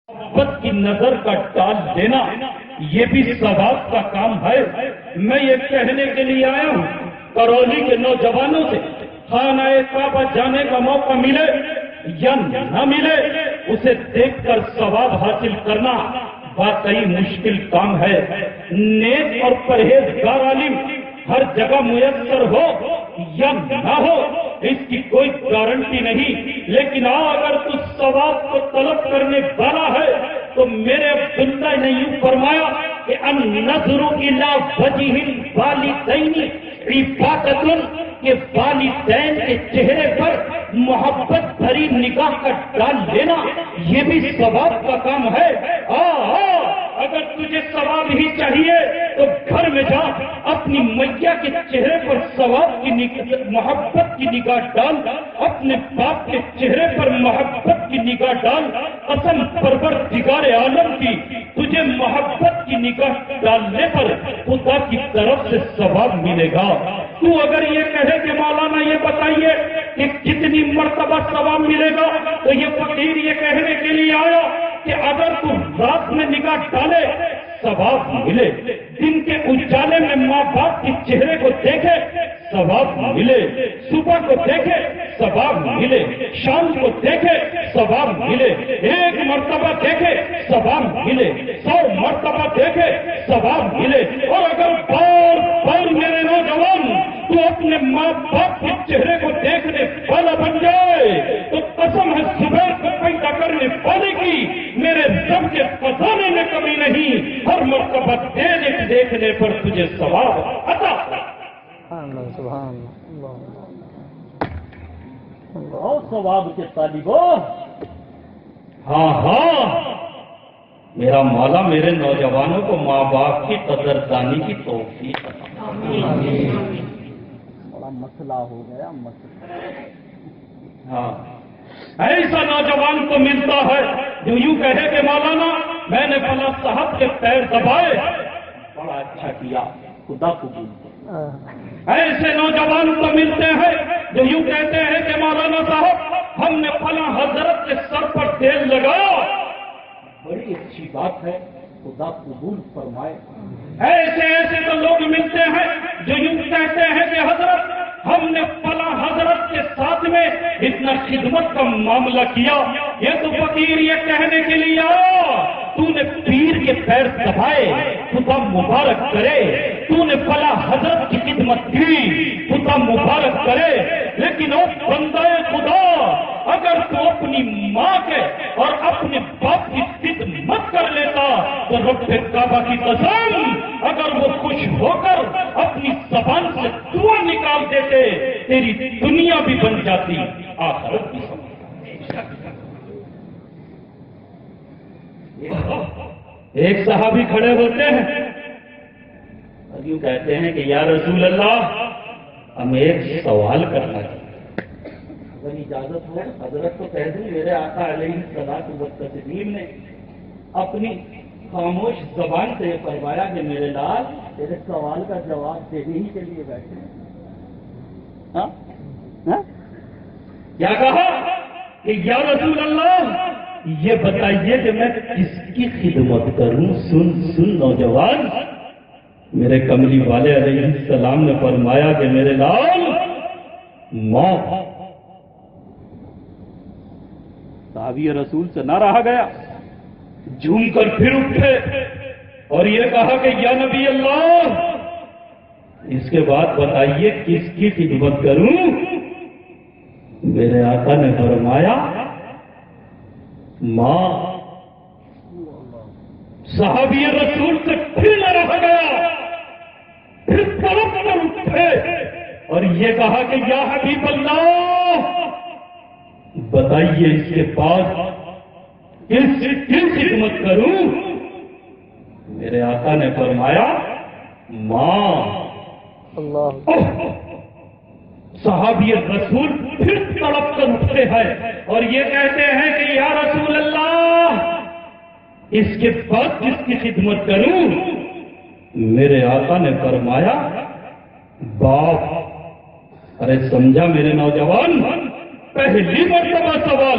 محبت کی نظر کا ٹال دینا یہ بھی ثواب کا کام ہے۔ میں یہ کہنے کے لیے آیا ہوں کرولی کے نوجوانوں سے خانہ کعبہ جانے کا موقع ملے یا نہ ملے، اسے دیکھ کر ثواب حاصل کرنا واقعی مشکل کام ہے۔ نیک اور پرہیزگار عالم ہر جگہ میسر ہو یا نہ ہو اس کی کوئی گارنٹی نہیں، لیکن اگر تو ثواب کو طلب کرنے والا ہے تو میرے عبداللہ نے یوں فرمایا کہ النظر الی وجہ الوالدین عبادت، کہ والدین کے چہرے پر محبت بھری نگاہ کا ڈال لینا یہ بھی ثواب کا کام ہے۔ اگر تجھے ثواب ہی چاہیے تو گھر میں جا اپنی میاں کے چہرے پر ثواب کی محبت کی نگاہ ڈال، اپنے باپ کے چہرے پر محبت کی نگاہ ڈال۔ قسم پروردگار عالم کی تجھے محبت کی نگاہ ڈالنے پر خدا کی طرف سے ثواب ملے گا۔ تو اگر یہ کہے کہ مولانا یہ بتائیے کہ کتنی مرتبہ ثواب ملے گا، تو یہ فقیر یہ کہنے کے لیے آیا کہ اگر تو رات میں نگاہ ڈالے ثواب ملے، دن کے اجالے میں ماں باپ کے چہرے کو دیکھے ثواب ملے، صبح کو دیکھے ثواب ملے، شام کو دیکھے ثواب ملے، ایک مرتبہ دیکھے ثواب ملے، 100 مرتبہ دیکھے ثواب ملے۔ اور اگر بار بار میرے نوجوان تو اپنے ماں باپ کے چہرے کو دیکھنے والا بن جائے تو قسم ہے زبیر کو پیدا کرنے والے کی میرے رب کے خزانے میں کمی نہیں، ہر مرتبہ دیکھنے پر تجھے ثواب عطا۔ سبحان اور ثواب کے طالبوں، ہاں میرا مولا میرے نوجوانوں کو ماں باپ کی قدردانی کی توفیق عطا۔ بڑا مسئلہ ہو گیا ہاں ایسا نوجوان کو ملتا ہے جو یوں کہے کہ مولانا میں نے فلاں صاحب کے پیر دبائے، بڑا اچھا کیا، خدا قبول کرے۔ ایسے نوجوان کو ملتے ہیں جو یوں کہتے ہیں کہ مولانا صاحب ہم نے فلاں حضرت کے سر پر تیل لگایا، بڑی اچھی بات ہے، خدا قبول فرمائے۔ ایسے تو لوگ ملتے ہیں جو یوں کہتے ہیں کہ حضرت ہم نے فلاں حضرت کے ساتھ میں اتنا خدمت کا معاملہ کیا۔ یہ تو فقیر یہ کہنے کے لیے آیا تو نے پیر کے پیر دبائے، خدا مبارک کرے، تو نے فلاں حضرت کی خدمت کی، خدا مبارک کرے، لیکن او بندہ خدا اگر تو اپنی ماں کے اور اپنے باپ کی خدمت کر لیتا تو رب کعبہ کی قسم اگر وہ خوش ہو کر اپنی زبان سے دعا نکال دیتے تیری دنیا بھی بن جاتی، آخرت بھی سمجھ۔ ایک صحابی کھڑے ہوتے ہیں اور یوں کہتے ہیں کہ یا رسول اللہ ہم ایک سوال کرنا چاہتے ہیں، اگر اجازت ہو حضرت تو کہہ دیں۔ میرے آقا علیہ الصلوۃ والتسلیم نے اپنی خاموش زبان سے فرمایا کہ میرے لال تیرے سوال کا جواب دینے ہی کے لیے بیٹھے ہیں۔ کیا کہا کہ یا رسول اللہ یہ بتائیے کہ میں کس کی خدمت کروں؟ سن نوجوان، میرے کملی والے علیہ السلام نے فرمایا کہ میرے لال ماں۔ صحابی رسول سے نہ رہا گیا، جھوم کر پھر اٹھے اور یہ کہا کہ یا نبی اللہ اس کے بعد بتائیے کس کی خدمت کروں؟ میرے آقا نے فرمایا ماں۔ صحابی رسول سے پھر نہ رہا گیا، پھر تڑپ کر اٹھے اور یہ کہا کہ یا حبیب اللہ بتائیے اس کے بعد کس کی خدمت کروں؟ میرے آقا نے فرمایا ماں۔ اللہ صحابی رسول پھر تڑپ کر اٹھتے ہیں اور یہ کہتے ہیں کہ یا رسول اللہ اس کے بعد کس کی خدمت کروں؟ میرے آقا نے فرمایا باپ۔ ارے سمجھا میرے نوجوان، پہلی مرتبہ سوال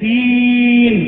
3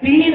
3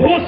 2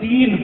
3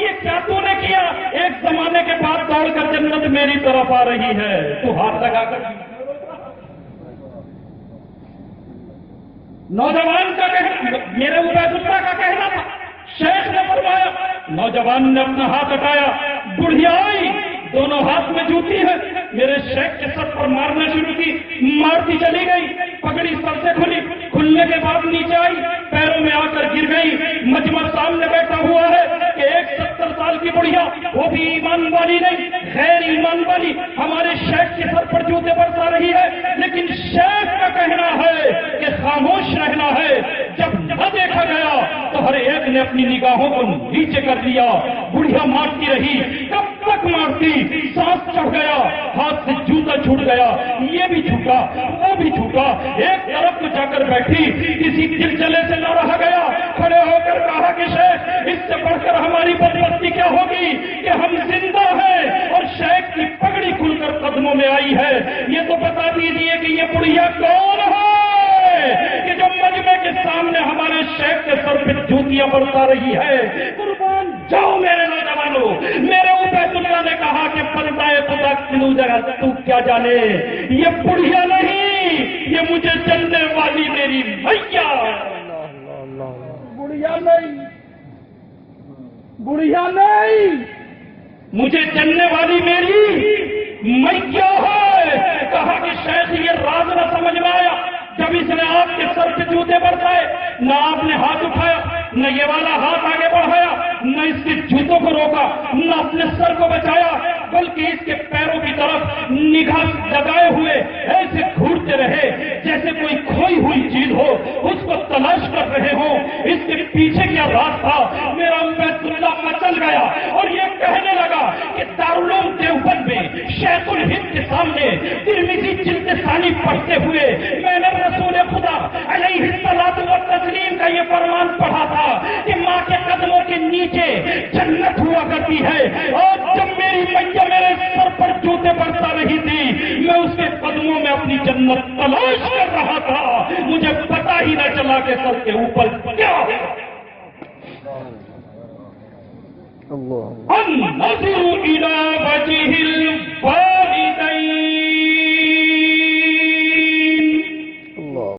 یہ کیا تو نے کیا؟ ایک زمانے کے بعد دوڑ کر جنت میری طرف آ رہی ہے، تو ہاتھ لگا کر نوجوان کا کہنا، میرے عبید اللہ کا کہنا تھا، شیخ نے فرمایا، نوجوان نے اپنا ہاتھ ہٹایا، بڑھیا آئی دونوں ہاتھ میں جوتی ہے، میرے شیخ کے سر پر مارنا شروع کی، مارتی چلی گئی، پگڑی سر سے کھلی، کھلنے کے بعد نیچے آئی، پیروں میں آ کر گر گئی۔ مجمع سامنے بیٹھا ہوا ہے کہ ایک 70 سال کی بڑھیا، وہ بھی ایمان والی نہیں، غیر ایمان والی، ہمارے شیخ کے سر پر جوتے برسا رہی ہے، لیکن شیخ کا کہنا ہے کہ خاموش رہنا ہے۔ جب نہ دیکھا گیا تو ہر ایک نے اپنی نگاہوں کو نیچے کر دیا، بڑھیا مارتی رہی، کب تک مارتی، سانس چڑھ گیا، ہاتھ سے جوتا چھوٹ گیا، یہ بھی چھوٹا وہ بھی چھوٹا، ایک طرف تو جا کر بیٹھی، کسی چلچلے سے نہ رہا گیا، کھڑے ہو کر کہا کہ شیخ اس سے بڑھ کر ہماری بدبختی کیا ہوگی کہ ہم زندہ ہیں اور شیخ کی پگڑی کھل کر قدموں میں آئی ہے، یہ تو بتا دیجیے کہ یہ بڑھیا کون ہے کہ جو مجمع کے سامنے ہمارے شیخ کے سر پہ جوتیاں برسا رہی ہے۔ قربان جاؤ میرے نوجوانوں، میرے عبید اللہ نے کہا کہ بندہ خدا کلو جگہ تو کیا جانے، یہ بڑھیا نہیں، یہ مجھے چلنے والی میری میاں، بڑھیا نہیں، بڑھیا نہیں، مجھے چلنے والی میری میاں ہے۔ کہا کہ شیخ یہ راز نہ سمجھ میں آیا، جب اس نے آپ کے سر پہ جوتے برسائے، نہ آپ نے ہاتھ اٹھایا، نہ یہ والا ہاتھ آگے بڑھایا، نہ اس کے جوتوں کو روکا، نہ اپنے سر کو بچایا، بلکہ اس کے پیروں کی طرف نگاہ لگائے ہوئے ایسے گھورتے رہے جیسے کوئی کھوئی ہوئی چیز ہو، اس کو تلاش کر رہے ہوں، اس کے پیچھے کیا راز تھا۔ میرا عبید اللہ مچل گیا اور یہ کہنے لگا کہ دارالعلوم دیوبند میں شیخ الہند کے سامنے ترمذی جلد ثانی پڑھتے ہوئے میں نے رسول خدا علیہ الصلوۃ والتسلیم کا یہ فرمان پڑھا تھا کہ ماں کے قدموں کے نیچے جنت ہوا کرتی ہے، اور جب میری میاں میرے سر پر جوتے برسا رہی تھی، میں اس کے قدموں میں اپنی جنت تلاش کر رہا تھا، مجھے پتا ہی نہ چلا کہ سر کے اوپر کیا ہے۔ النظر إلى وجه البارئ